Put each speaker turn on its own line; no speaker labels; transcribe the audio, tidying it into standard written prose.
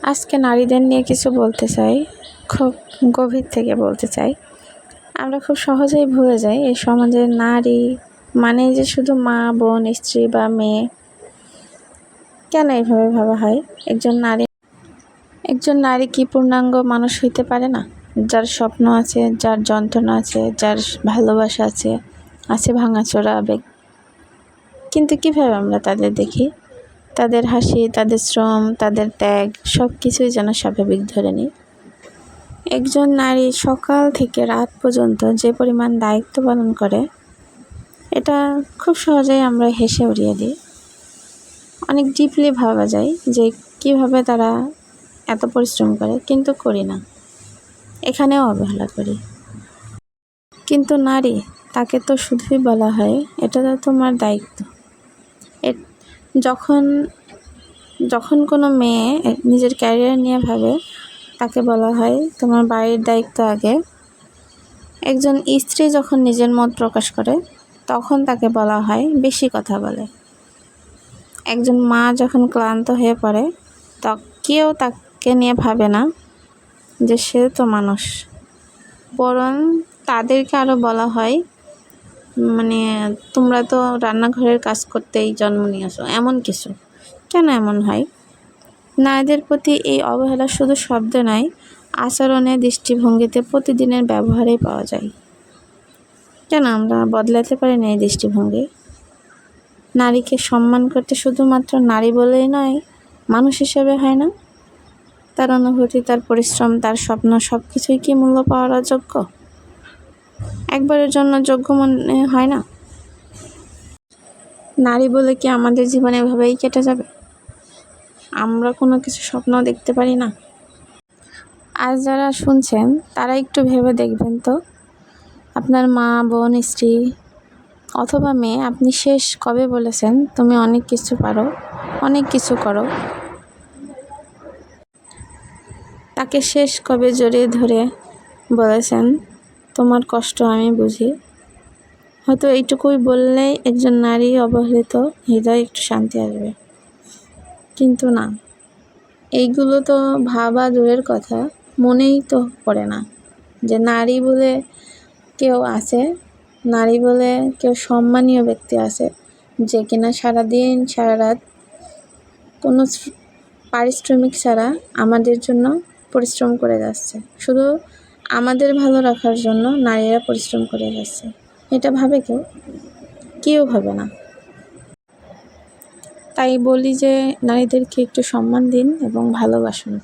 আজকে নারীদের নিয়ে কিছু বলতে চাই, খুব গভীর থেকে বলতে চাই। আমরা খুব সহজেই ভুলে যাই এই সমাজের নারী মানে যে শুধু মা, বোন, স্ত্রী বা মেয়ে। কেন এইভাবে ভাবা হয়? একজন নারী কি পূর্ণাঙ্গ মানুষ হইতে পারে না? যার স্বপ্ন আছে, যার যন্ত্রণা আছে, যার ভালোবাসা আছে, আছে ভাঙাচোরা আবেগ। কিন্তু কীভাবে আমরা তাদের দেখি? তাদের হাসি, তাদের শ্রম, তাদের ত্যাগ সব কিছুই যেন স্বাভাবিক ধরে নিই। একজন নারী সকাল থেকে রাত পর্যন্ত যে পরিমাণ দায়িত্ব পালন করে, এটা খুব সহজেই আমরা হেসে উড়িয়ে দিই। অনেক ডিপলি ভাবা যায় যে কিভাবে তারা এত পরিশ্রম করে, কিন্তু করি না। এখানেও অবহেলা করি। কিন্তু নারী, তাকে তো শুধুই বলা হয় এটা তো তোমার দায়িত্ব। যখন যখন কোনো মেয়ে নিজের ক্যারিয়ার নিয়ে ভাবে, তাকে বলা হয় তোমার বাড়ির দায়িত্ব আগে। একজন স্ত্রী যখন নিজের মত প্রকাশ করে, তখন তাকে বলা হয় বেশি কথা বলে। একজন মা যখন ক্লান্ত হয়ে পড়ে, কেউ তাকে নিয়ে ভাবে না যে সে তো মানুষ, বরং তাদেরকে আরও বলা হয় মানে তোমরা তো রান্নাঘরের কাজ করতেই জন্ম নিয়েছো, এমন কিছু। কেন এমন হয়? নারীদের প্রতি এই অবহেলা শুধু শব্দে নয়, আচরণে, দৃষ্টিভঙ্গিতে, প্রতিদিনের ব্যবহারেই পাওয়া যায়। কেন আমরা বদলাতে পারি না এই দৃষ্টিভঙ্গি? নারীকে সম্মান করতে শুধুমাত্র নারী বলেই নয়, মানুষ হিসেবে হয় না? তার অনুভূতি, তার পরিশ্রম, তার স্বপ্ন সব কিছুই কি মূল্য পাওয়ার অযোগ্য? একবারের জন্য যোগ্য মনে হয় না? নারী বলে কি আমাদের জীবনে এভাবেই কেটে যাবে? আমরা কোনো কিছু স্বপ্ন দেখতে পারি না? আজ যারা শুনছেন তারা একটু ভেবে দেখবেন তো, আপনার মা, বোন, স্ত্রী অথবা মেয়ে আপনি শেষ কবে বলেছেন তুমি অনেক কিছু পারো, অনেক কিছু করো? তাকে শেষ কবে জড়িয়ে ধরে বলেছেন তোমার কষ্ট আমি বুঝি? হয়তো এইটুকুই বললেই একজন নারী অবহেলিত হৃদয় একটু শান্তি আসবে। কিন্তু না, এইগুলো তো ভাবা দূরের কথা, মনেই তো পড়ে না যে নারী বলে কেউ আছে, নারী বলে কেউ সম্মানীয় ব্যক্তি আছে, যে কিনা সারাদিন সারা রাত কোনো পারিশ্রমিক ছাড়া আমাদের জন্য পরিশ্রম করে যাচ্ছে। শুধু আমাদের ভালো রাখার জন্য নারীরা পরিশ্রম করে যাচ্ছে। এটা ভাবে কেউ ভাবে না। তাই বলি যে নারীদেরকে একটু সম্মান দিন এবং ভালোবাসুন।